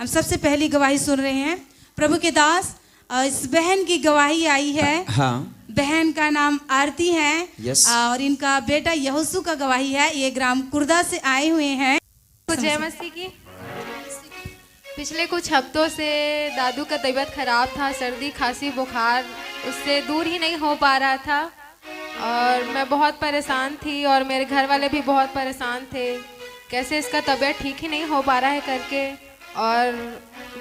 हम सबसे पहली गवाही सुन रहे हैं। प्रभु के दास, इस बहन की गवाही आई है। हाँ। बहन का नाम आरती है। यस। और इनका बेटा यहोशू का गवाही है। ये ग्राम कुर्दा से आए हुए हैं। जय मसीह की। पिछले कुछ हफ्तों से दादू का तबीयत खराब था, सर्दी खांसी बुखार उससे दूर ही नहीं हो पा रहा था और मैं बहुत परेशान थी और मेरे घर वाले भी बहुत परेशान थे, कैसे इसका तबीयत ठीक ही नहीं हो पा रहा है करके। और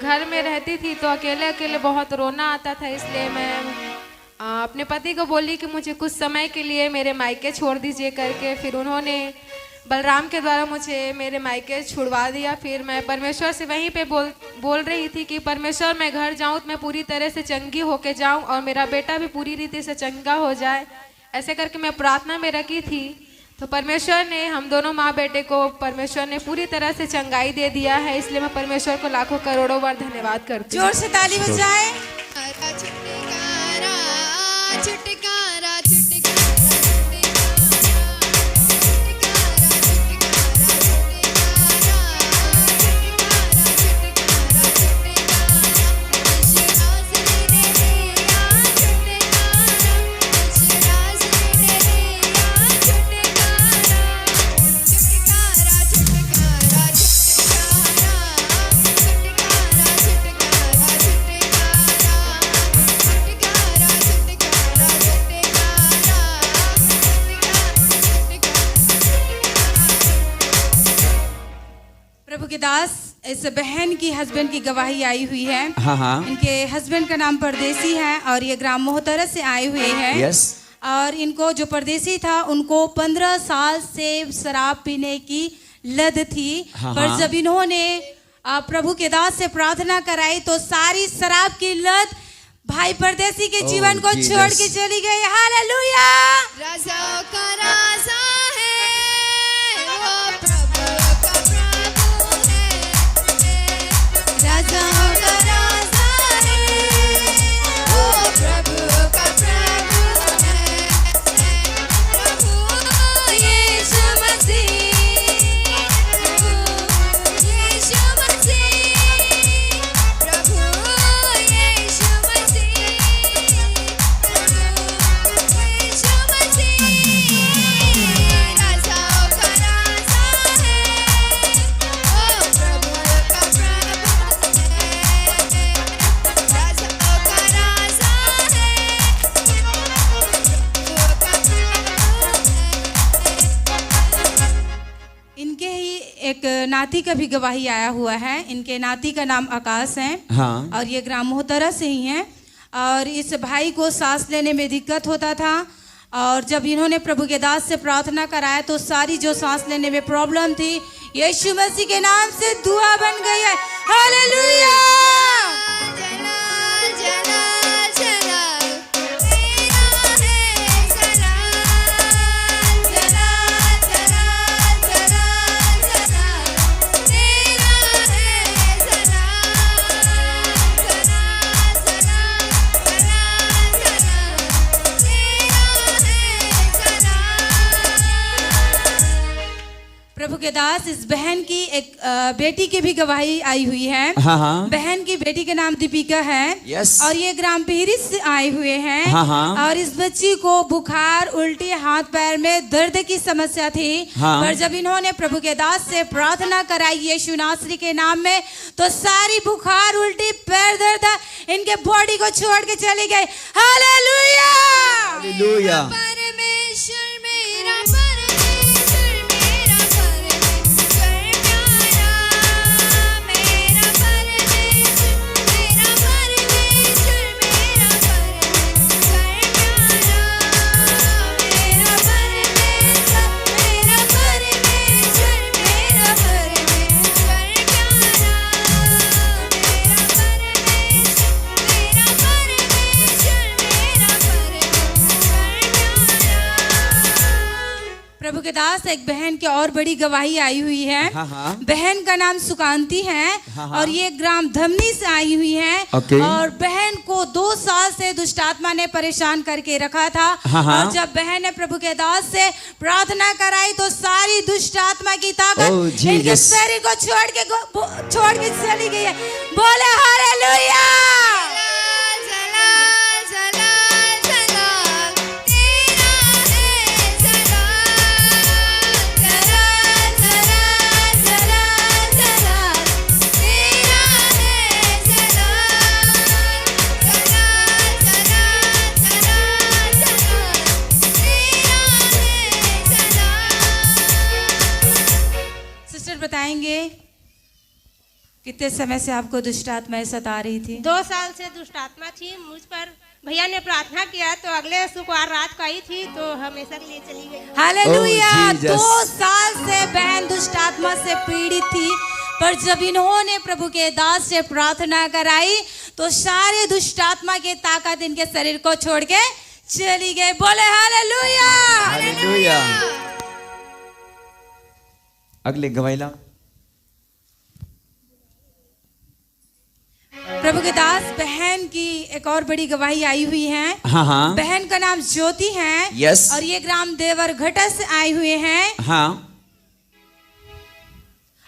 घर में रहती थी तो अकेले अकेले बहुत रोना आता था, इसलिए मैं अपने पति को बोली कि मुझे कुछ समय के लिए मेरे मायके छोड़ दीजिए करके। फिर उन्होंने बलराम के द्वारा मुझे मेरे मायके छुड़वा दिया। फिर मैं परमेश्वर से वहीं पे बोल रही थी कि परमेश्वर मैं घर जाऊं तो मैं पूरी तरह से चंगी होके जाऊं और मेरा बेटा भी पूरी रीति से चंगा हो जाए, ऐसे करके मैं प्रार्थना में रखी थी। तो परमेश्वर ने हम दोनों माँ बेटे को परमेश्वर ने पूरी तरह से चंगाई दे दिया है, इसलिए मैं परमेश्वर को लाखों करोड़ों बार धन्यवाद करती हूँ। जोर से ताली बजाएं। प्रभु के दास, इस बहन की हस्बैंड की गवाही आई हुई है। हाँ हाँ। इनके हस्बैंड का नाम परदेसी है और ये ग्राम मोहतरस से आए हुए हैं। यस। और इनको जो परदेसी था उनको 15 साल से शराब पीने की लत थी। हाँ, पर हाँ। जब इन्होंने प्रभु के दास से प्रार्थना कराई तो सारी शराब की लत भाई परदेसी के जीवन को छोड़ के चली गई। हालेलुया। राजाओं का राजा है वो, राजाओं का राजा है वो, प्रभु का प्रभु है। प्रभु यीशु मसीह, प्रभु यीशु मसीह, प्रभु यीशु मसीह, प्रभु यीशु मसीह। राजाओं का राजा है वो, प्रभु का प्रभु इनके ही एक नाती का भी गवाही आया हुआ है। इनके नाती का नाम आकाश है। हाँ। और ये ग्राम मोहतरा से ही हैं। और इस भाई को सांस लेने में दिक्कत होता था और जब इन्होंने प्रभु के दास से प्रार्थना कराया तो सारी जो सांस लेने में प्रॉब्लम थी यीशु मसीह के नाम से दुआ बन गई है। हालेलुया। प्रभु के दास, इस बहन की एक बेटी की भी गवाही आई हुई है। हाँ हाँ। बहन की बेटी का नाम दीपिका है। यस। और ये ग्राम पीरिस से आए हुए हैं। हाँ हाँ। और इस बच्ची को बुखार, उल्टी, हाथ पैर में दर्द की समस्या थी। हाँ। पर जब इन्होंने प्रभु के दास से प्रार्थना कराई यीशु नासरी के नाम में तो सारी बुखार, उल्टी, पैर दर्द इनके बॉडी को छोड़ के चली गई। हालेलुया। हालेलुया। परमेश्वर मेरा दास, एक बहन की और बड़ी गवाही आई हुई है। हाँ, हाँ। बहन का नाम सुकांति है। हाँ, हाँ। और ये ग्राम धमनी से आई हुई है। ओके। और बहन को 2 साल से दुष्ट आत्मा ने परेशान करके रखा था। हाँ, हाँ। और जब बहन ने प्रभु के दास से प्रार्थना कराई तो सारी दुष्ट आत्मा की ताकत Oh, इनके Jesus. शरीर को छोड़ के चली गई है। बोले हालेलुया। जलाल जलाल जलाल तेरा है जलाल जलाल जलाल जलाल जलाल तेरा है जलाल जलाल जलाल जलाल जलाल तेरा है जलाल। सिस्टर बताएंगे कितने समय से आपको दुष्ट आत्माएं सता रही थी? 2 साल से दुष्ट आत्मा थी मुझ पर। भैया ने प्रार्थना किया तो अगले शुक्रवार रात को आई थी तो हमेशा के लिए चली गई। हालेलुया। Oh, Jesus. 2 साल से बहन दुष्ट आत्मा से पीड़ित थी, पर जब इन्होंने प्रभु के दास से प्रार्थना कराई तो सारे दुष्ट आत्मा के ताकत इनके शरीर को छोड़ के चली गई। बोले हालेलुया। हालेलुया। अगले गवाही ला। प्रभु के दास, बहन की एक और बड़ी गवाही आई हुई है। हाँ, हाँ। बहन का नाम ज्योति है। Yes. और ये ग्राम देवर घटा से आए हुए हैं। हाँ।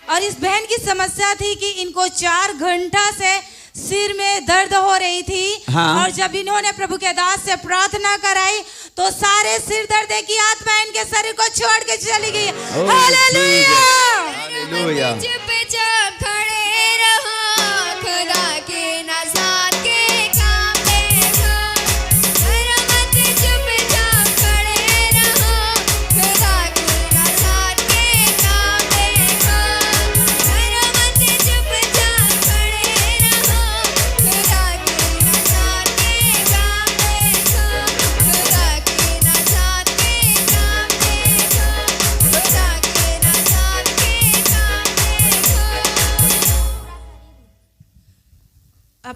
और इस बहन की समस्या थी कि इनको 4 घंटा से सिर में दर्द हो रही थी। हाँ। और जब इन्होंने प्रभु के दास से प्रार्थना कराई तो सारे सिर दर्द की आत्मा इनके शरीर को छोड़ के चली गई। Oh, hallelujah. हालेलुया। चुपचाप खड़े रहो खुदा के नज़ात के काम देखो। डरो मत, चुपचाप खड़े रहो खुदा के नज़ात के काम देखो। डरो मत, चुपचाप खड़े रहो खुदा के नज़ात के काम देखो। खुदा के नज़ात के काम देखो। खुदा के नज़ात के काम देखो।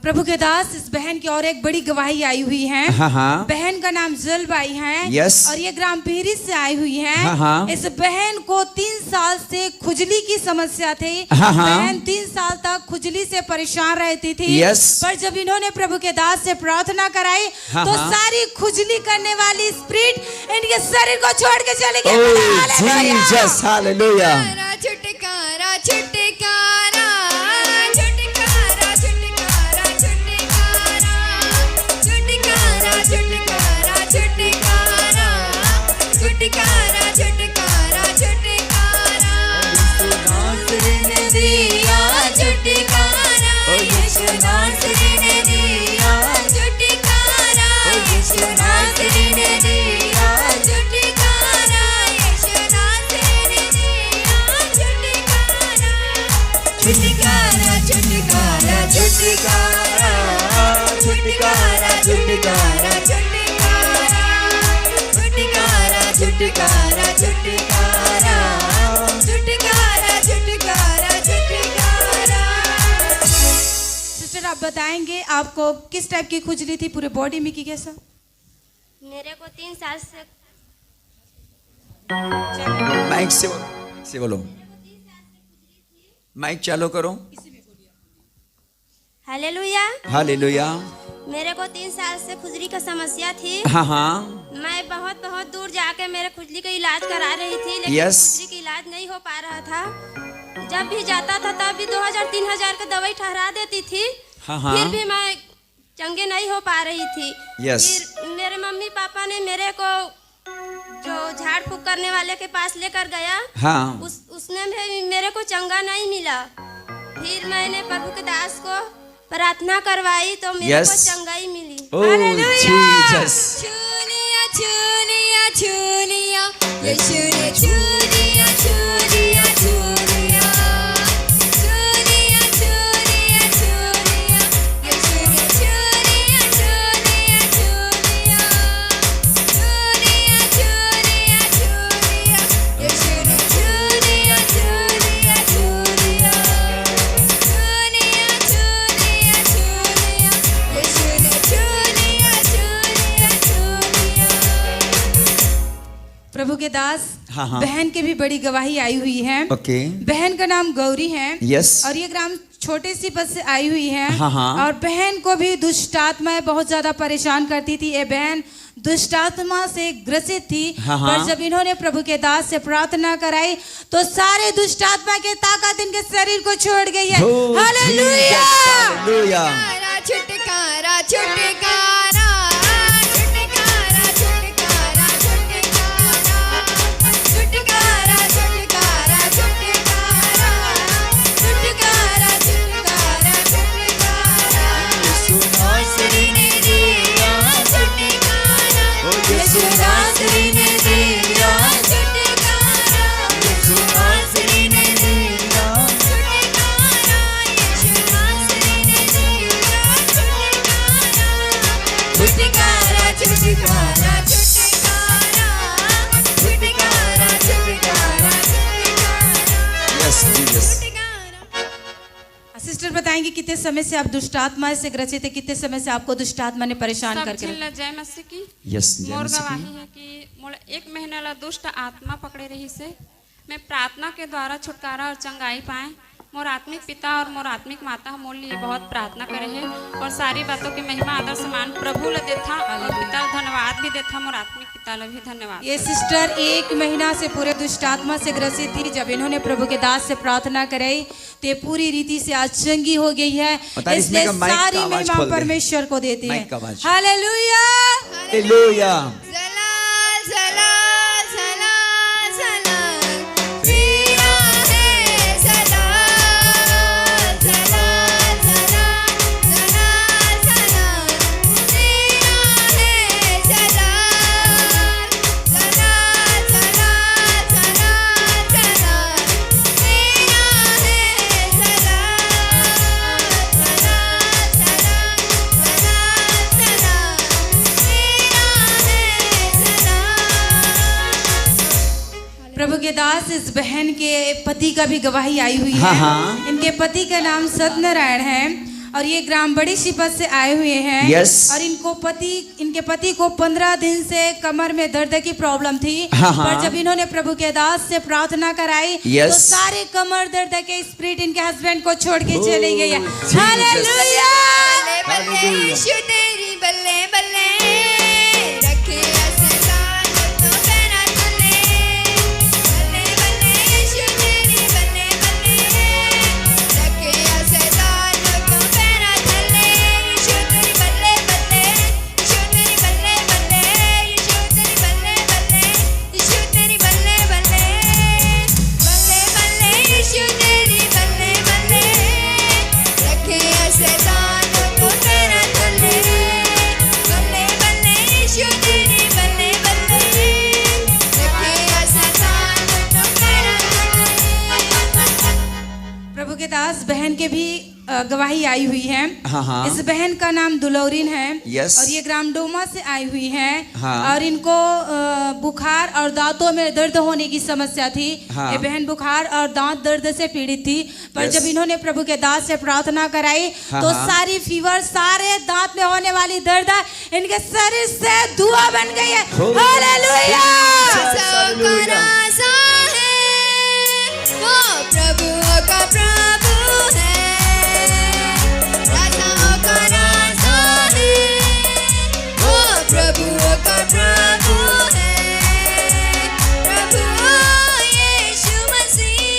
प्रभु के दास, इस बहन की और एक बड़ी गवाही आई हुई है। हाँ, हाँ। बहन का नाम जलबाई है। Yes. और ये ग्राम पीरी से आई हुई है। हाँ, हाँ। इस बहन को 3 साल से खुजली की समस्या थी। हाँ, हाँ। बहन 3 साल तक खुजली से परेशान रहती थी। Yes. पर जब इन्होंने प्रभु के दास से प्रार्थना कराई हाँ, तो हाँ। सारी खुजली करने वाली स्पिरिट इनके शरीर को छोड़ के चली गई। Oh, hallelujah. Jesus. हालेलुया। छुटकारा छुटकारा छुटकारा छुटकारा छुटकारा छुटकारा छुटकारा छुटकारा छुटकारा छुटकारा छुटकारा छुटकारा नासरी ने दिया छुटकारा यीशु नासरी ने दिया छुटकारा यीशु नासरी ने दिया छुटकारा यीशु नासरी ने दिया छुटकारा छुटकारा छुटकारा छुटकारा छुटकारा छुटकारा छुटकारा छुटकारा छुटकारा छुटकारा छुटकारा छुटकारा छुटकारा। सिस्टर, आप बताएंगे आपको किस टाइप की खुजली थी पूरे बॉडी में की कैसा? मेरे को 3 साल से माइक से बोलो। माइक चालू करो। हालेलुया। हालेलुया। मेरे को 3 साल से खुजली का समस्या थी। हाँ, हाँ। मैं बहुत दूर जाके मेरे खुजली का इलाज करा रही थी, लेकिन Yes. खुजली का इलाज नहीं हो पा रहा था। जब भी जाता था तब भी 2000-3000 का दवाई ठहरा देती थी। हाँ, हाँ। फिर भी मैं चंगे नहीं हो पा रही थी। Yes. फिर मेरे मम्मी पापा ने मेरे को जो झाड़ फूक करने वाले के पास लेकर गया। हाँ। उसने भी मेरे को चंगा नहीं मिला। फिर मैंने प्रभु के दास को प्रार्थना करवाई तो मेरे Yes. को चंगाई मिली। Oh, Jesus. छूलिया छूलिया छूलिया यीशु ने छूलिया छूलिया छूलिया छूलिया छूलिया छूलिया यीशु ने छूलिया छूलिया छूलिया छूलिया छूलिया छूलिया यीशु ने छूलिया छूलिया छूलिया छूलिया छूलिया छूलिया यीशु ने छूलिया छूलिया छूलिया। प्रभु के दास, हाँ, हाँ। बहन की भी बड़ी गवाही आई हुई है। ओके। बहन का नाम गौरी है। यस। और ये ग्राम छोटे सी पद से आई हुई है। हाँ, हाँ। और बहन को भी दुष्ट आत्माएं बहुत ज्यादा परेशान करती थी। ये बहन दुष्ट आत्मा से ग्रसित थी। हाँ, हाँ। पर जब इन्होंने प्रभु के दास से प्रार्थना कराई तो सारे दुष्ट आत्मा के ताकत इनके शरीर को छोड़ गई है। Oh, hallelujah. Jesus, hallelujah. छुटकारा छुटकारा छुटकारा छुटकारा छुटकारा छुटकारा छुटकारा छुटकारा छुटकारा छुटकारा छुटकारा यीशु नासरी ने दिया छुटकारा यीशु नासरी ने दिया छुटकारा यीशु नासरी ने दिया छुटकारा यीशु नासरी ने दिया छुटकारा छुटकारा छुटकारा छुटकारा छुटकारा छुटकारा यस जीसस। सिस्टर बताएंगे कितने समय से आप दुष्ट आत्मा से ग्रसित है, कितने समय से आपको दुष्ट आत्मा ने परेशान सब करके झिल्ला जय मसीह की यस मोर गवाही है कि मोर 1 महीना ला दुष्ट आत्मा पकड़े रही से मैं प्रार्थना के द्वारा छुटकारा और चंगाई पाए। मोर आत्मिक पिता और मोर आत्मिक माता मोर लिए बहुत प्रार्थना करे है और सारी बातों की महिमा आदर सम्मान प्रभु ला देथा और पिता धन्यवाद भी देथा। मोर आत्मिक पिता ला भी धन्यवाद। ये सिस्टर 1 महीना से पूरे दुष्ट आत्मा से ग्रसित थी। जब इन्होंने प्रभु के दास से प्रार्थना कराई तो ये पूरी रीति से आज चंगी हो गई है। पता नहीं इसलिए इसमें का माइक का सारी आवाज महिमा खोल दे। परमेश्वर को देते माइक का हैं। आवाज। हालेलुया। हालेलुया। जलाल जलाल जलाल जलाल प्रिया है जलाल जलाल जलाल जलाल जलाल प्रिया है जलाल जलाल जलाल जलाल जलाल प्रिया है जलाल जलाल जलाल प्रभु के दास इस बहन के पति का भी गवाही आई हुई हाँ, है। हाँ। इनके पति का नाम सत्यनारायण है और ये ग्राम बड़ी शिपत से आए हुए हैं। Yes। और इनके पति को 15 दिन से कमर में दर्द की प्रॉब्लम थी। हाँ, हाँ। पर जब इन्होंने प्रभु के दास से प्रार्थना कराई Yes। तो सारे कमर दर्द के स्पिरिट इनके हस्बैंड को छोड़ के चली गई है। Jesus। हालेलुया। बल्ले बल्ले यीशु तेरी बल्ले बल्ले रखे असलान तो पैरा तले बल्ले बल्ले यीशु तेरी बल्ले बल्ले रखे असलान तो पैरा तले यीशु तेरी बल्ले बल्ले यीशु तेरी बल्ले बल्ले यीशु तेरी बल्ले बल्ले यीशु तेरी बल्ले बल्ले बल्ले बल्ले यीशु तेरी बल्ले बल्ले रखे असलान तो पैरा तले बल्ले बल्ले यीशु तेरी बल्ले बल्ले रखे असलान तो पैरा तले। प्रभु के दास बहन के भी गवाही आई हुई है। हाँ, हाँ। इस बहन का नाम दुलौरिन है। Yes। और ये ग्राम डोमा से आई हुई है। हाँ। और इनको बुखार और दांतों में दर्द होने की समस्या थी। हाँ। ये बहन बुखार और दांत दर्द से पीड़ित थी। पर Yes। जब इन्होंने प्रभु के दास से प्रार्थना कराई हाँ, तो हाँ। सारी फीवर, सारे दांत में होने वाली दर्द इनके शरीर से धुआं बन गई है। Oh, hallelujah. राजाओं का राजा है वो प्रभुओं का प्रभु है राजाओं का राजा है वो प्रभुओं का प्रभु है प्रभु यीशु मसीह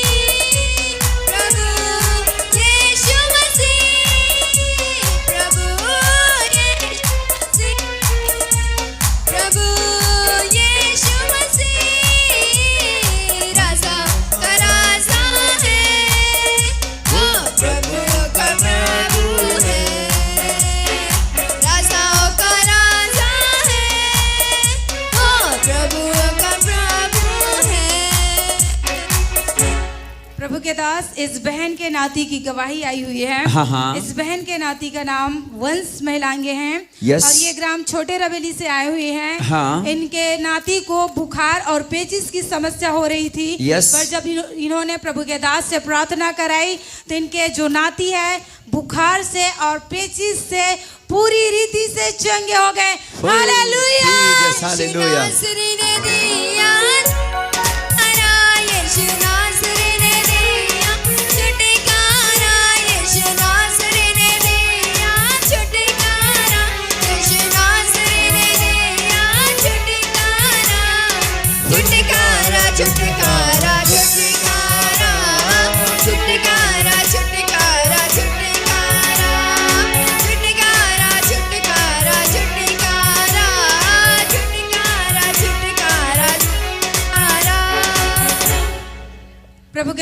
प्रभु यीशु मसीह प्रभु यीशु मसीह प्रभु यीशु मसीह राजा का राजा है वो प्रभु का प्रभु है राजाओं का राजा है वो प्रभु का प्रभु है। प्रभु के दास इस बहन के नाती की गवाही आई हुई है। हाँ, हाँ। इस बहन के नाती का नाम वंश महिलांगे हैं। Yes। और ये ग्राम छोटे रवेली से आए हुए हैं। हाँ। इनके नाती को बुखार और पेचिस की समस्या हो रही थी। Yes। पर जब इन्होंने प्रभु के दास से प्रार्थना कराई तो इनके जो नाती है बुखार से और पेचिस से पूरी रीति से चंगे हो गए। हालेलुया। Jesus, hallelujah। नासरी ने दिया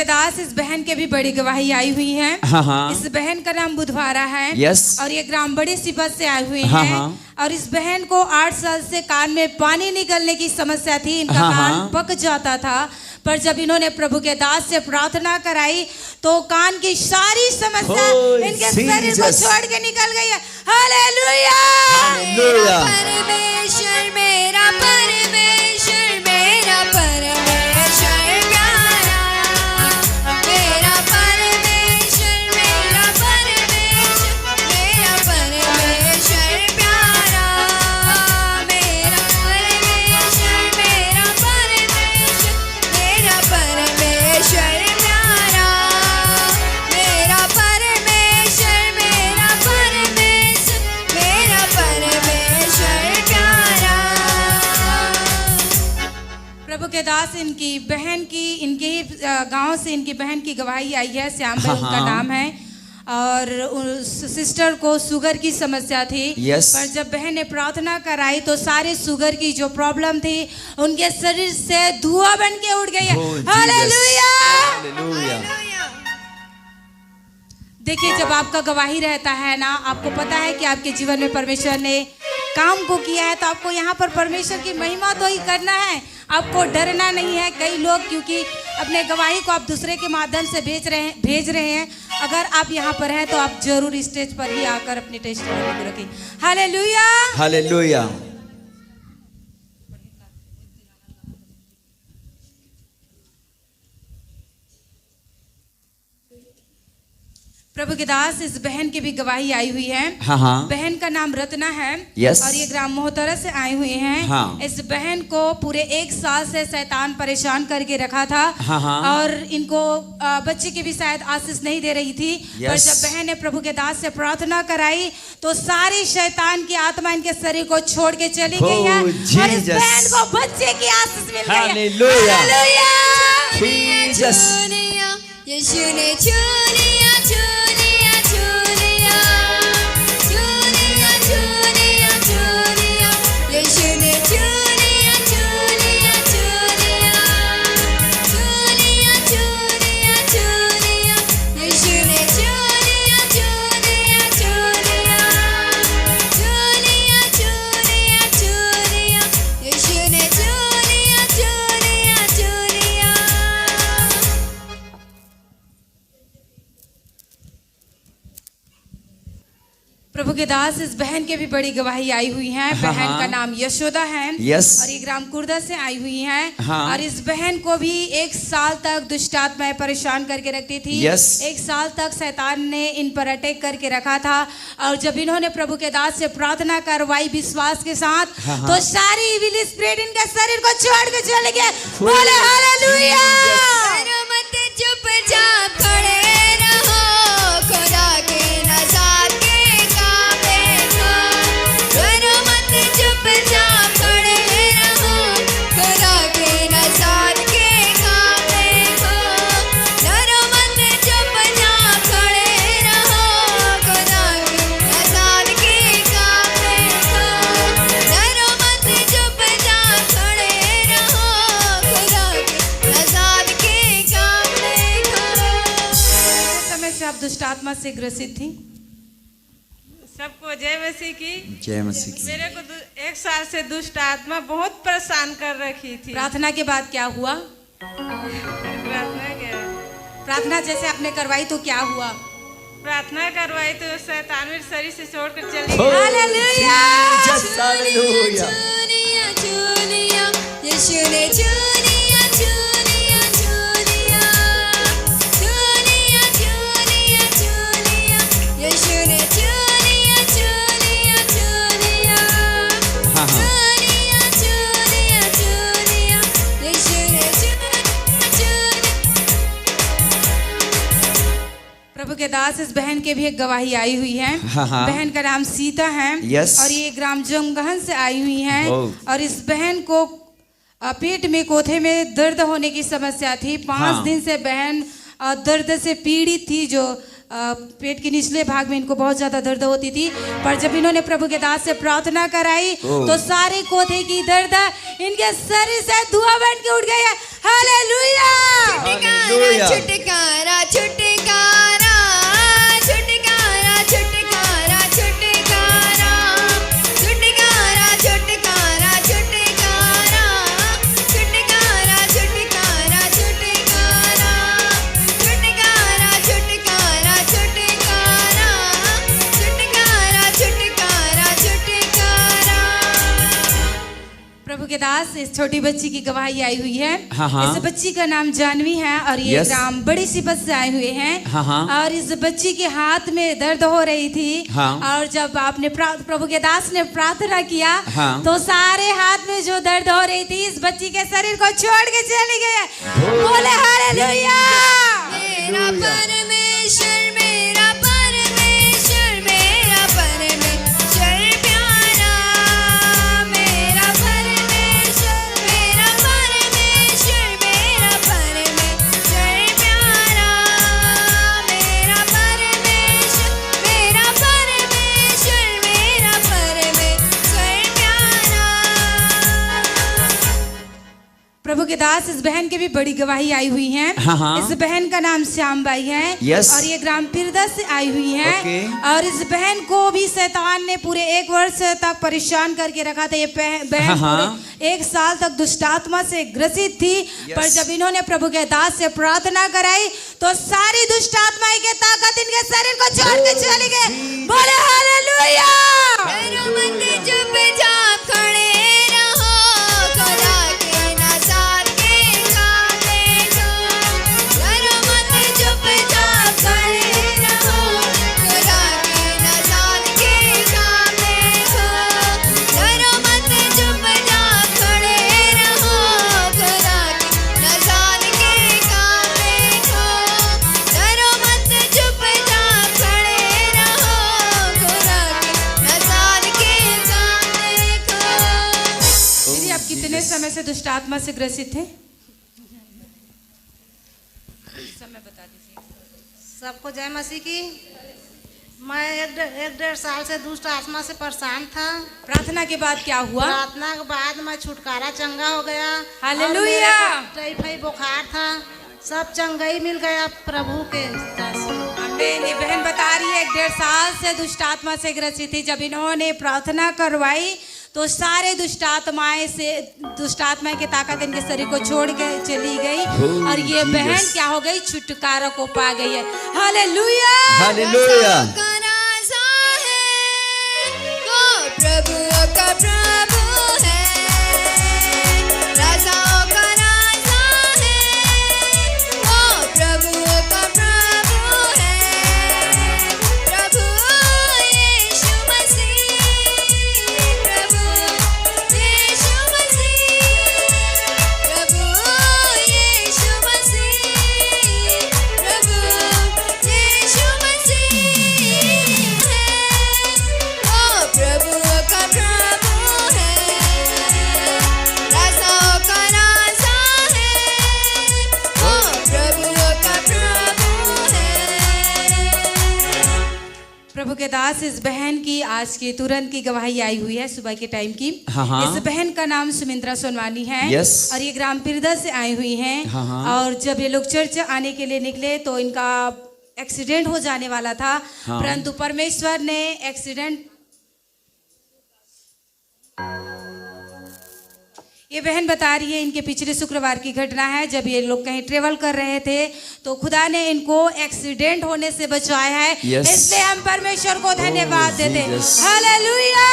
दास इस बहन के भी बड़ी गवाही आई हुई है। हाँ, हाँ। इस बहन का नाम बुधवारा है। Yes। और ये ग्राम बड़ी सिपत से आए हुए हाँ, हैं। हाँ। और इस बहन को 8 साल से कान में पानी निकलने की समस्या थी। इनका हाँ, कान हाँ। पक जाता था, पर जब इन्होंने प्रभु के दास से प्रार्थना कराई तो कान की सारी समस्या Oh, इनके शरीर को Jesus। छोड़ के निकल गई है। हालेलुया। Hallelujah। परमेश्वर मेरा परमेश्वर मेरा परमेश्वर प्यारा, मेरा परमेश्वर मेरा परमेश्वर मेरा परमेश्वर प्यारा, मेरा परमेश्वर मेरा परमेश्वर मेरा परमेश्वर प्यारा, मेरा परमेश्वर मेरा परमेश्वर मेरा परमेश्वर प्यारा। प्रभु के दास इनकी बहन की इनके ही गांव से इनकी बहन की गवाही आई है। श्याम भाई हाँ, उनका हाँ। नाम है। और उस सिस्टर को शुगर की समस्या थी। Yes। पर जब बहन ने प्रार्थना कराई तो सारे शुगर की जो प्रॉब्लम थी उनके शरीर से धुआं बन के उड़ गई है। Oh, Jesus। हालेलुया। Hallelujah। देखिए, जब आपका गवाही रहता है ना, आपको पता है कि आपके जीवन में परमेश्वर ने काम को किया है, तो आपको यहाँ पर परमेश्वर की महिमा तो ही करना है, आपको डरना नहीं है। कई लोग क्योंकि अपने गवाही को आप दूसरे के माध्यम से भेज रहे हैं। अगर आप यहाँ पर हैं तो आप जरूर स्टेज पर ही आकर अपनी टेस्टिमनी को रखें। हालेलुया। Hallelujah। प्रभु के दास इस बहन की भी गवाही आई हुई है। हाँ, हाँ। बहन का नाम रत्ना है। Yes। और ये ग्राम मोहतरा से आए हुए हैं। हाँ। इस बहन को पूरे 1 साल से शैतान परेशान करके रखा था। हाँ, हाँ। और इनको बच्चे की भी शायद आशीष नहीं दे रही थी। पर Yes। जब बहन ने प्रभु के दास से प्रार्थना कराई तो सारी शैतान की आत्मा इनके शरीर को छोड़ के चली गई है। Oh, और इस Jesus। बहन को बच्चे की आशीष मिल गई है। Hallelujah। हालेलुया। Jesus। चुनिया यीशु ने चुनिया चुनिया चुनिया चुनिया चुनिया चुनिया यीशु ने चुनिया चुनिया चुनिया चुनिया चुनिया चुनिया यीशु ने चुनिया चुनिया चुनिया चुनिया चुनिया चुनिया यीशु ने चुनिया चुनिया चुनिया। प्रभु के दास इस बहन के भी बड़ी गवाही आई हुई है। हाँ, बहन हाँ। का नाम यशोदा है। Yes। और ये ग्राम कुर्दा से आई हुई है। हाँ। और इस बहन को भी 1 साल तक दुष्ट आत्माएं परेशान करके रखती थी। Yes। 1 साल तक शैतान ने इन पर अटैक करके रखा था। और जब इन्होंने प्रभु के दास से प्रार्थना करवाई विश्वास के साथ, हाँ, हाँ। तो सारी इविल स्पिरिट इनका शरीर को छोड़ के चले गए। बोले हालेलुया। करो मत चुपचाप खड़े रहो, खुदा के नज़ात के काम देखो। करो मत चुपचाप खड़े रहो, खुदा के नज़ात के काम देखो। करो मत चुपचाप खड़े रहो, खुदा के नज़ात के काम देखो। करो मत चुपचाप खड़े रहो, खुदा के नज़ात के काम देखो। किस समय से आप दुष्ट आत्मा से ग्रसित थी? सबको जय मसीह की। जय मसीह की। मेरे को 1 साल से दुष्ट आत्मा बहुत परेशान कर रखी थी। प्रार्थना के बाद क्या हुआ? प्रार्थना क्या प्रार्थना जैसे आपने करवाई तो क्या हुआ? प्रार्थना करवाई तो शैतान मेरे शरीर से छोड़कर चली Oh, गई। हालेलुया। Jesus। Hallelujah। चुनिया चुनिया यीशु ने चुनिया चुनिया चुनिया चुनिया चुनिया चुनिया यीशु ने चुनिया चुनिया चुनिया हाँ, हाँ। चुनिया चुनिया चुनिया यीशु ने चुनिया चुनिया। प्रभु के दास इस बहन के भी एक गवाही आई हुई है। हाँ, हाँ। बहन का नाम सीता है। Yes। और ये ग्राम जमगहन से आई हुई हैं। Oh। और इस बहन को पेट में कोठे में दर्द होने की समस्या थी। 5 हाँ। दिन से बहन दर्द से पीड़ित थी, जो पेट के निचले भाग में इनको बहुत ज्यादा दर्द होती थी, पर जब इन्होंने प्रभु के दास से प्रार्थना कराई तो सारे कोथे की दर्द इनके शरीर से धुआं बन के उठ गया। हालेलुया। छुटकारा छुटकारा छुटकारा छुटकारा छुटकारा छुटकारा छुटकारा छुटकारा छुटकारा छुटकारा छुटकारा छुटकारा छुटकारा छुटकारा छुटकारा छुटकारा छुटकारा छुटकारा। प्रभु के दास इस छोटी बच्ची की गवाही आई हुई है। हाँ। इस बच्ची का नाम जानवी है और ये Yes. ग्राम बड़ी सिपत से आए हुए हैं। हाँ। और इस बच्ची के हाथ में दर्द हो रही थी। हाँ। और जब आपने प्रभु के दास ने प्रार्थना किया हाँ। तो सारे हाथ में जो दर्द हो रही थी इस बच्ची के शरीर को छोड़ के चली गई। बोले हालेलुया। मेरा परमेश्वर मेरा परमेश्वर मेरा परमेश्वर प्यारा मेरा परमेश्वर मेरा परमेश्वर मेरा परमेश्वर प्यारा मेरा परमेश्वर मेरा परमेश्वर मेरा परमेश्वर प्यारा। प्रभु के दास इस बहन की भी बड़ी गवाही आई हुई है। हाँ। इस बहन का नाम श्याम बाई है। Yes. और ये ग्राम पिरदा से आई हुई है। Okay. और इस बहन को भी शैतान ने पूरे 1 वर्ष तक परेशान करके रखा था। ये बहन हाँ। पूरे 1 साल तक दुष्टात्मा से ग्रसित थी। Yes. पर जब इन्होंने प्रभु के दास से प्रार्थना कराई तो सारी दुष्टात्मा की ताकत इनके शरीर को छोड़ के चली गई। बोले हालेलुया। डरो मत चुपचाप खड़े रहो खुदा के नज़ार के सामने खो। डरो मत चुपचाप खड़े रहो खुदा के नज़ार के सामने खो। डरो मत चुपचाप खड़े रहो खुदा के नज़ार के सामने खो। डरो मत चुपचाप खड़े रहो खुदा के नज़ार के सामने खो। दीदी आप कितने समय से दुष्टात्मा से ग्रसित थे? समय बता दीजिए। सबको जय मसीह की। मैं एक 1.5 साल से दुष्ट आत्मा से परेशान था। प्रार्थना के बाद क्या हुआ? प्रार्थना के बाद मैं छुटकारा चंगा हो गया। हालेलुया। और मेरे को टाइफाइड बुखार था, सब चंगाई मिल गया प्रभु के दास। आमीन। ये बहन बता रही है 1.5 साल से दुष्टात्मा से ग्रसित थी। जब इन्होंने प्रार्थना करवाई तो सारे दुष्टात्मा की ताकत इनके शरीर को छोड़ के चली गई और ये बहन क्या हो गई? छुटकारा को पा गई है। हालेलुया। हालेलुया। का राजा है वो प्रभुओं का प्रभु है। राजाओं का राजा है वो प्रभुओं का प्रभु है। प्रभु यीशु मसीह प्रभु यीशु मसीह प्रभु यीशु मसीह प्रभु यीशु मसीह है वो प्रभुओं का प्रभु है। राजाओं का राजा है वो प्रभुओं का प्रभु है। प्रभु के दास इस बहन की आज की तुरंत की गवाही आई हुई है सुबह के टाइम की। हाँ। इस बहन का नाम सुमित्रा सोनवानी है। Yes. और ये ग्राम पिरदा से आई हुई हैं। हाँ। और जब ये लोग चर्च आने के लिए निकले तो इनका एक्सीडेंट हो जाने वाला था। हाँ। परंतु परमेश्वर ने एक्सीडेंट ये बहन बता रही है इनके पिछले शुक्रवार की घटना है। जब ये लोग कहीं ट्रेवल कर रहे थे तो खुदा ने इनको एक्सीडेंट होने से बचाया है। Yes. इसलिए हम परमेश्वर को धन्यवाद देते हैं। Jesus. हालेलुया।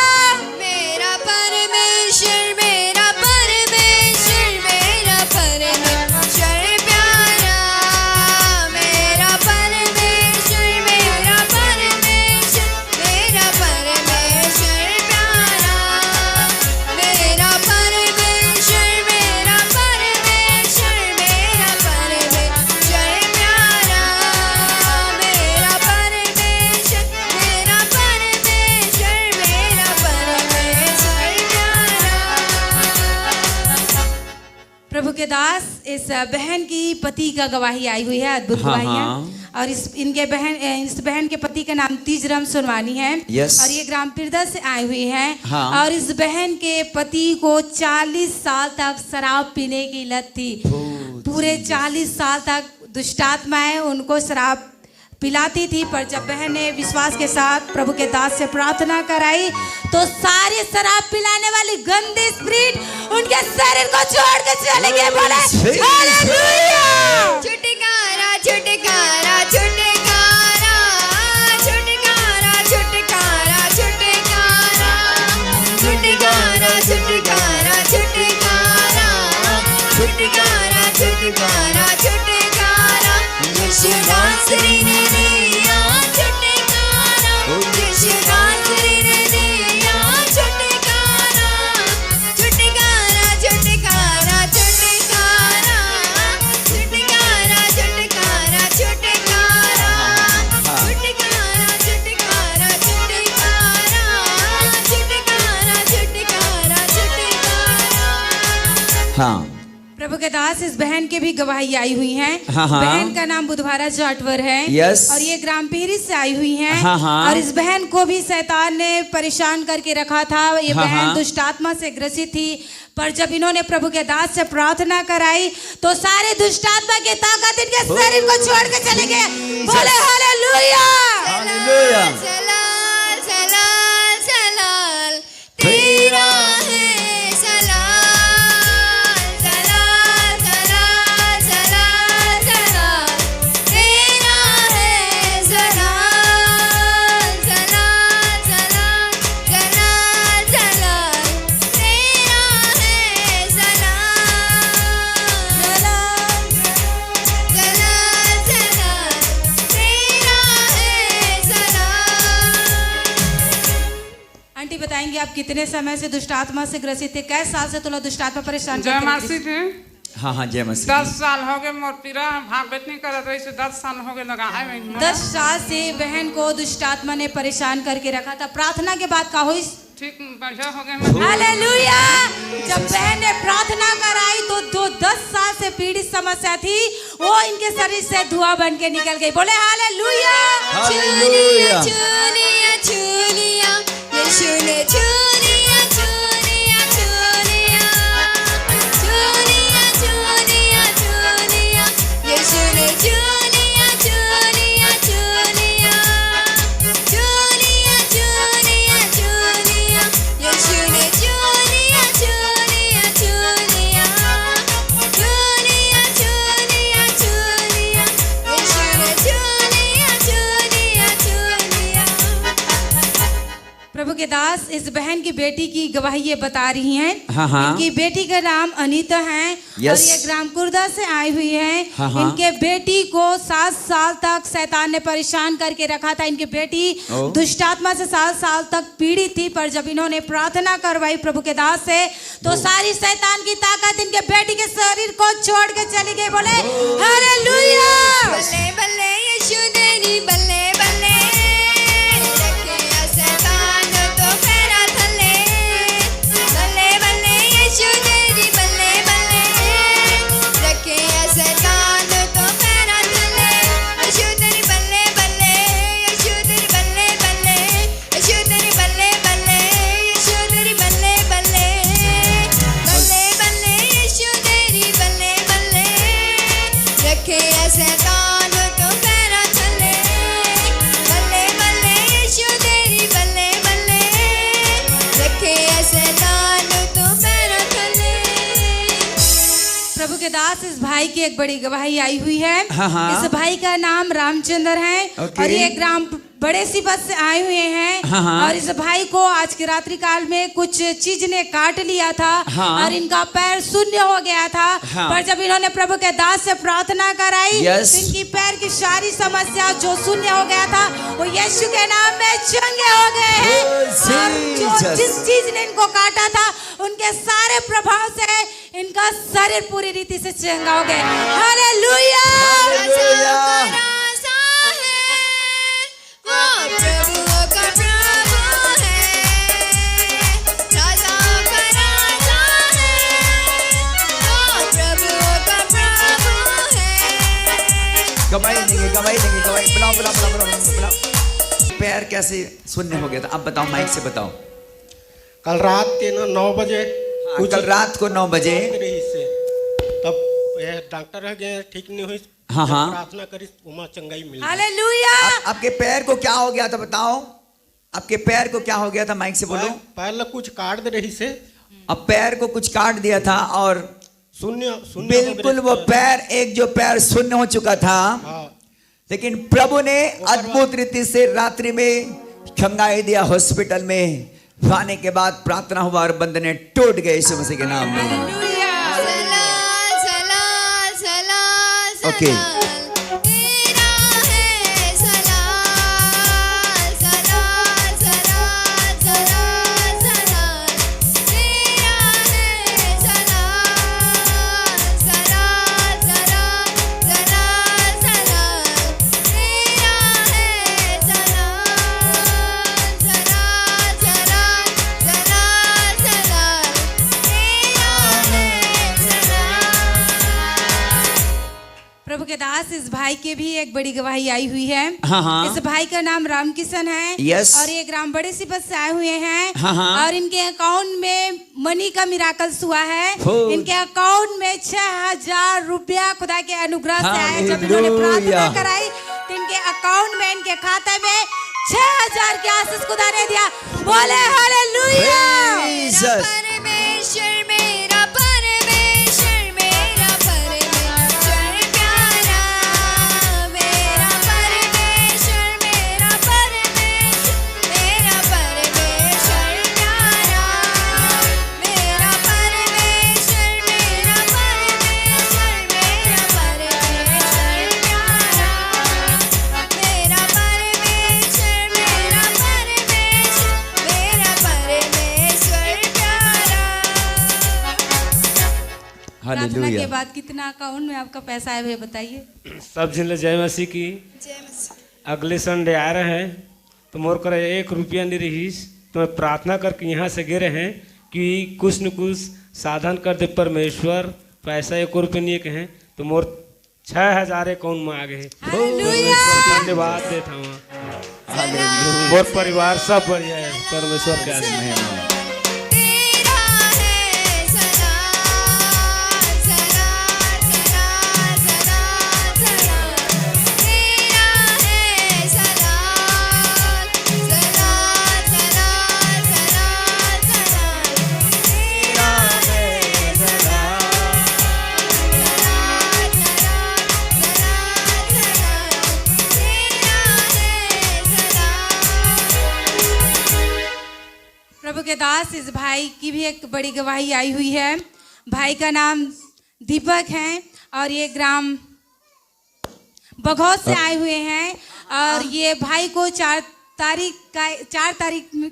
मेरा परमेश्वर मेरा परमेश्वर मेरा परमेश्वर प्यारा मेरा परमेश्वर मेरा परमेश्वर मेरा परमेश्वर प्यारा मेरा परमेश्वर मेरा परमेश्वर मेरा परमेश्वर प्यारा मेरा परमेश्वर मेरा परमेश्वर मेरा परमेश्वर प्यारा। के दास, इस बहन की पति का गवाही आई हुई है, अद्भुत हाँ, गवाही है। हाँ। और इस बहन के पति का नाम तीजराम सोनवानी है। Yes। और ये ग्राम पिरदा से आई हुई है। हाँ। और इस बहन के पति को 40 साल तक शराब पीने की लत थी। पूरे 40 साल तक दुष्टात्माएं उनको शराब पिलाती थी, पर जब बहन ने विश्वास के साथ प्रभु के दास से प्रार्थना कराई तो सारी शराब पिलाने वाली गंदी स्पिरिट उनके शरीर को छोड़ के चले गए। बोले हालेलुया। छुटकारा छुटकारा छुटकारा छुटकारा छुटकारा छुटकारा छुटकारा छुटकारा छुटकारा छुटकारा छुटकारा छुटकारा यीशु नासरी ने दिया छुटकारा, यीशु नासरी ने दिया छुटकारा, छुटकारा छुटकारा छुटकारा छुटकारा छुटकारा छुटकारा छुटकारा छुटकारा छुटकारा छुटकारा छुटकारा छुटकारा। हाँ। प्रभु के दास, इस बहन के भी गवाही आई हुई है। हाँ, हाँ। बहन का नाम बुधवारा जाटवर है। Yes। और ये ग्राम पीरी से आई हुई है। हाँ, हाँ। और इस बहन को भी शैतान ने परेशान करके रखा था। ये हाँ, बहन हाँ। दुष्ट आत्मा से ग्रसित थी, पर जब इन्होंने प्रभु के दास से प्रार्थना कराई तो सारे दुष्ट आत्मा की ताकत इनके शरीर को छोड़ के चले गए। बोले हालेलुया। हालेलुया। सलाल सलाल सलाल तेरा है सलाल सलाल सलाल सलाल सलाल तेरा है सलाल सलाल सलाल सलाल सलाल तेरा है सलाल सलाल सलाल सलाल तेरा है सलाल। आंटी बताएंगे आप कितने समय से दुष्ट आत्मा से ग्रसित थे? कैसे साल से तुला दुष्ट आत्मा परेशान जय करती मासी थी? थी। हाँ हाँ, जय मसीह। 10 साल हो गए मोर पीरा भाग बेट नहीं करत रही से 10 साल हो गए लगाए में 10 साल से बहन को दुष्ट आत्मा ने परेशान करके रखा था। प्रार्थना के बाद का हुई? ठीक बढ़िया हो गए। हालेलुया। जब बहन ने प्रार्थना कराई तो 10 साल से पीड़ित समस्या थी, वो इनके शरीर से धुआं बन के निकल गई। बोले हालेलुया। हालेलुया। छूलिया छूलिया यीशु ने छूलिया छूलिया छूलिया छूलिया छूलिया छूलिया यीशु ने छूलिया छूलिया छूलिया छूलिया छूलिया छूलिया यीशु ने छूलिया छूलिया छूलिया छूलिया छूलिया छूलिया यीशु ने छूलिया छूलिया छूलिया। प्रभु के दास, इस बहन की बेटी की गवाही ये बता रही हैं। हाँ, हाँ। इनकी बेटी का नाम अनीता है। Yes। और ये ग्राम कुर्दा से आई हुई है। हाँ, हाँ। इनके बेटी को 7 साल तक शैतान ने परेशान करके रखा था। इनकी बेटी ओ। दुष्ट आत्मा से 7 साल तक पीड़ित थी, पर जब इन्होंने प्रार्थना करवाई प्रभु के दास से तो सारी शैतान की ताकत इनके बेटी के शरीर को छोड़ के चली गई। बोले हालेलुया। बल्ले बल्ले यीशु तेरी बल्ले बल्ले रखे शैतान तो फेरा थले बल्ले बल्ले यीशु तेरी बल्ले बल्ले रखे शैतान तो फेरा थले यीशु तेरी बल्ले बल्ले यीशु तेरी बल्ले बल्ले यीशु तेरी बल्ले बल्ले यीशु तेरी बल्ले बल्ले बल्ले बल्ले यीशु तेरी बल्ले बल्ले रखे शैतान तो फेरा थले बल्ले बल्ले यीशु तेरी बल्ले बल्ले रखे शैतान तो फेरा थले। प्रभु के दास, इस भाई की एक बड़ी गवाही आई हुई है। हाँ, हाँ। इस भाई का नाम रामचंद्र है। ओके। और ये ग्राम बड़े सी बस से आए हुए हैं। हाँ, हाँ। और इस भाई को आज के रात्रि काल में कुछ चीज ने काट लिया था। हाँ। और इनका पैर शून्य हो गया था। हाँ। पर जब इन्होंने प्रभु के दास से प्रार्थना कराई Yes। तो इनकी पैर की सारी समस्या जो शून्य हो गया था वो यीशु के नाम में चंगे हो गए हैं। Oh, और जो Jesus। जिस चीज ने इनको काटा था उनके सारे प्रभाव से इनका शरीर पूरी रीति से चंगा हो गया। हालेलुया। हालेलुया। राजा है वो प्रभुओं का प्रभु है राजाओं का राजा है वो प्रभुओं पैर कैसे शून्य हो गया था? अब बताओ, माइक से बताओ। कल रात के ना 9 बजे कुछ कल रात को 9 बजे रही से तब ये डॉक्टर रह गए, ठीक नहीं हुई। हाँ, हाँ। प्रार्थना करी, उमा चंगाई मिली। हालेलुया। आपके पैर को क्या हो गया था बताओ? आपके पैर को क्या हो गया था? माइक से बोलो। पहले कुछ काट दे रही से, अब पैर को कुछ काट दिया था और शून्य शून्य बिल्कुल वो पैर, एक जो पैर शून्य हो चुका था, हाँ। लेकिन प्रभु ने अद्भुत रीति से रात्रि में खंगाई दिया हॉस्पिटल में। आने के बाद प्रार्थना हुआ और बंधने टूट गए यीशु मसीह के नाम में। सलाल सलाल सलाल ओके। सलाल तेरा है सलाल सलाल सलाल सलाल सलाल तेरा है सलाल सलाल सलाल सलाल सलाल तेरा है सलाल सलाल सलाल सलाल सलाल तेरा है सलाल। प्रभु के दास, इस भाई के भी एक बड़ी गवाही आई हुई है। हाँ, हाँ। इस भाई का नाम रामकिशन है। यस। और ये ग्राम बड़े सिबत से आए हुए हैं। हाँ, हाँ। और इनके अकाउंट में मनी का मिराकल्स हुआ है। हो। इनके अकाउंट में 6000 रुपया खुदा के अनुग्रह से आए। जब इन्होंने हालेलुया। प्रार्थना कराई तो इनके अकाउंट में, इनके खाते में 6000 के आशीष खुदा ने दिया। बोले हालेलुया। Jesus। परमेश्वर मेरा परमेश्वर मेरा परमेश्वर प्यारा, मेरा परमेश्वर मेरा परमेश्वर मेरा परमेश्वर प्यारा, मेरा परमेश्वर मेरा परमेश्वर मेरा परमेश्वर प्यारा, मेरा परमेश्वर मेरा परमेश्वर मेरा परमेश्वर प्यारा। प्रार्थना के हालेलुया। बाद कितना अकाउंट में आपका पैसा है भैया बताइए। सब जिले जय मसीह की। जय मसीह। अगले संडे आ रहे हैं तो मोर करे 1 रुपया नहीं रहीस, तो मैं प्रार्थना करके यहाँ से गिरे हैं कि कुछ न कुछ साधन कर दे परमेश्वर। पैसा 1 रुपये नहीं के हैं तो मोर 6000 अकाउंट में आ गए। हालेलुया। धन्यवाद देता हूँ। मोर परिवार सब बढ़िया है, परमेश्वर के आशीर्वाद। तेरा है सलाल सलाल सलाल सलाल सलाल तेरा है सलाल सलाल सलाल सलाल सलाल तेरा है सलाल सलाल सलाल सलाल सलाल तेरा है सलाल। प्रभु के दास, इस भाई की भी एक बड़ी गवाही आई हुई है। भाई का नाम दीपक है और ये ग्राम बघौत से आए हुए हैं। और ये भाई को 4 तारीख में,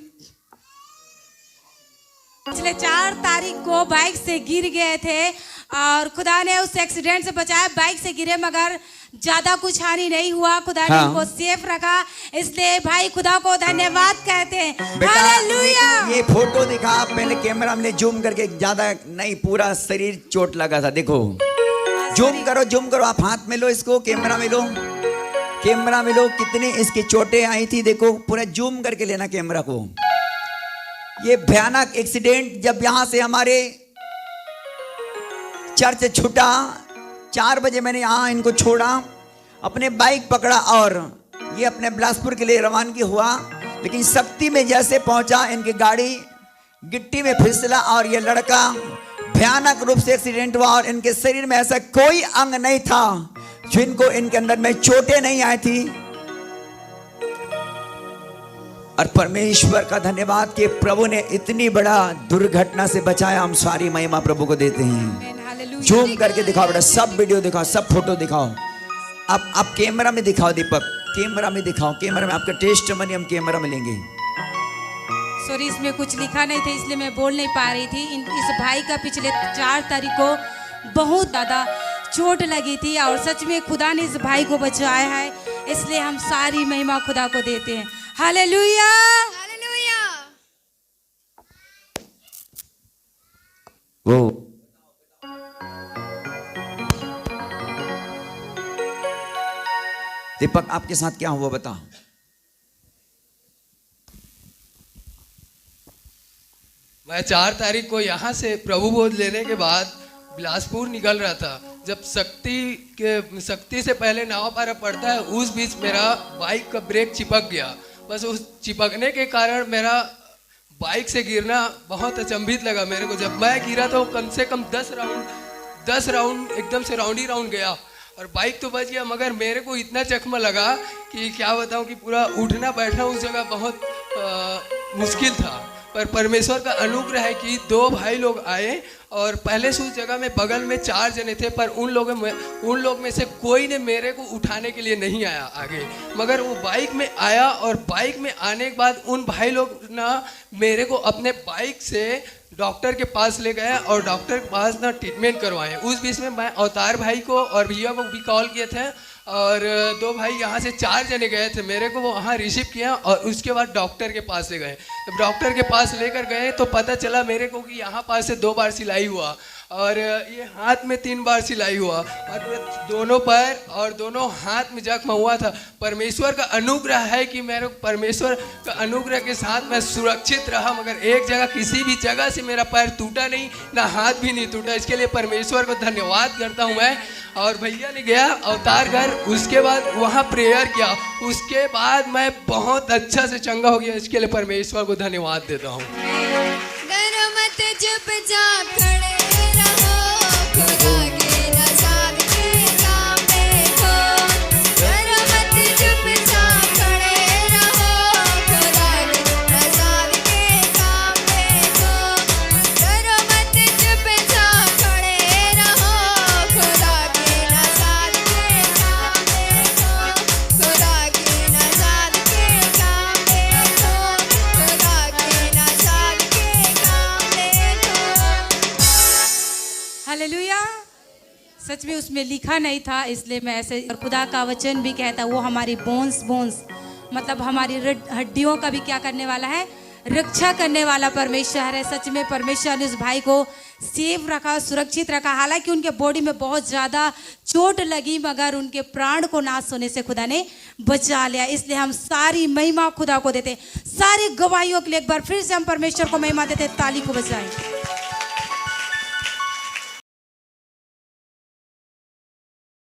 पिछले 4 तारीख को बाइक से गिर गए थे और खुदा ने उस एक्सीडेंट से बचाया। बाइक से गिरे मगर ज्यादा कुछ हानि नहीं हुआ। खुदा ने हाँ। उनको सेफ रखा, इसलिए भाई खुदा को धन्यवाद कहते हैं। बेटा, हालेलुया। ये फोटो दिखा आप, मैंने कैमरा में जूम करके, ज्यादा नहीं, पूरा शरीर चोट लगा था। देखो, जूम करो, आप हाथ में लो इसको, कैमरा में लो, कैमरा में लो, कितनी इसकी चोटें आई थी। देखो, पूरा जूम करके लेना कैमरा को। ये भयानक एक्सीडेंट जब यहाँ से हमारे चर्च छूटा, 4 बजे मैंने यहाँ इनको छोड़ा, अपने बाइक पकड़ा और ये अपने बिलासपुर के लिए रवानगी हुआ। लेकिन शक्ति में जैसे पहुंचा, इनकी गाड़ी गिट्टी में फिसला और ये लड़का भयानक रूप से एक्सीडेंट हुआ। और इनके शरीर में ऐसा कोई अंग नहीं था जिनको इनके अंदर में चोटें नहीं आई थी। और परमेश्वर का धन्यवाद कि प्रभु ने इतनी बड़ा दुर्घटना से बचाया। हम सारी महिमा प्रभु को देते हैं। जूम करके दिखाओ बेटा, सब वीडियो दिखाओ, सब फोटो दिखाओ। आप कैमरा में दिखाओ दीपक, कैमरा में दिखाओ, कैमरा में आपका टेस्टमनी हम कैमरा में लेंगे। सॉरी, इसमें कुछ लिखा नहीं था इसलिए मैं बोल नहीं पा रही थी। इस भाई का पिछले 4 तारीख को बहुत ज़्यादा चोट लगी थी और सच में खुदा ने इस भाई को बचाया है, इसलिए हम सारी महिमा खुदा को देते हैं। हालेलुया। हालेलुया। वो दीपक, आपके साथ क्या हुआ बताओ। मैं 4 तारीख को यहाँ से प्रभु बोध लेने के बाद बिलासपुर निकल रहा था। जब शक्ति से पहले नावापारा पड़ता है, उस बीच मेरा बाइक का ब्रेक चिपक गया। बस उस चिपकने के कारण मेरा बाइक से गिरना बहुत अचंभित लगा मेरे को। जब मैं गिरा तो कम से कम 10 राउंड एकदम से राउंड गया और बाइक तो बच गया, मगर मेरे को इतना चकमा लगा कि क्या बताऊं कि पूरा उठना बैठना उस जगह बहुत मुश्किल था। पर परमेश्वर का अनुग्रह है कि 2 भाई लोग आए और पहले से उस जगह में बगल में 4 जने थे, पर उन लोग में से कोई ने मेरे को उठाने के लिए नहीं आया आगे, मगर वो बाइक में आया। और बाइक में आने के बाद उन भाई लोग ना मेरे को अपने बाइक से डॉक्टर के पास ले गए और डॉक्टर के पास ना ट्रीटमेंट करवाए। उस बीच में मैं अवतार भाई को और भैया को भी कॉल किए थे और 2 भाई यहाँ से 4 जने गए थे, मेरे को वो वहाँ रिसीव किया और उसके बाद डॉक्टर के पास ले गए। जब डॉक्टर के पास लेकर गए तो पता चला मेरे को कि यहाँ पास से 2 बार सिलाई हुआ और ये हाथ में 3 बार सिलाई हुआ और दोनों पैर और दोनों हाथ में जख्म हुआ था। परमेश्वर का अनुग्रह है कि मेरे परमेश्वर का अनुग्रह के साथ मैं सुरक्षित रहा, मगर एक जगह किसी भी जगह से मेरा पैर टूटा नहीं, ना हाथ भी नहीं टूटा। इसके लिए परमेश्वर को धन्यवाद करता हूँ मैं। और भैया ने गया अवतार घर, उसके बाद वहाँ प्रेयर किया, उसके बाद मैं बहुत अच्छा से चंगा हो गया। इसके लिए परमेश्वर को धन्यवाद देता हूँ। डरो मत, चुपचाप खड़े रहो, खुदा के नज़ारे के काम देखो। डरो मत, चुपचाप खड़े रहो, खुदा के नज़ारे के काम देखो। डरो मत, चुपचाप खड़े रहो, खुदा के नज़ारे के काम देखो। खुदा के नज़ारे के काम देखो, खुदा के नज़ारे के काम देखो। हालेलुया। सच में उसमें लिखा नहीं था, इसलिए मैं ऐसे। और खुदा का वचन भी कहता वो हमारी बोन्स मतलब हमारी हड्डियों का भी क्या करने वाला है, रक्षा करने वाला परमेश्वर है। सच में परमेश्वर ने उस भाई को सेफ रखा, सुरक्षित रखा। हालांकि उनके बॉडी में बहुत ज़्यादा चोट लगी, मगर उनके प्राण को नाश होने से खुदा ने बचा लिया। इसलिए हम सारी महिमा खुदा को देते, सारी गवाहियों के लिए एक बार फिर से हम परमेश्वर को महिमा देते। ताली को बजाएं।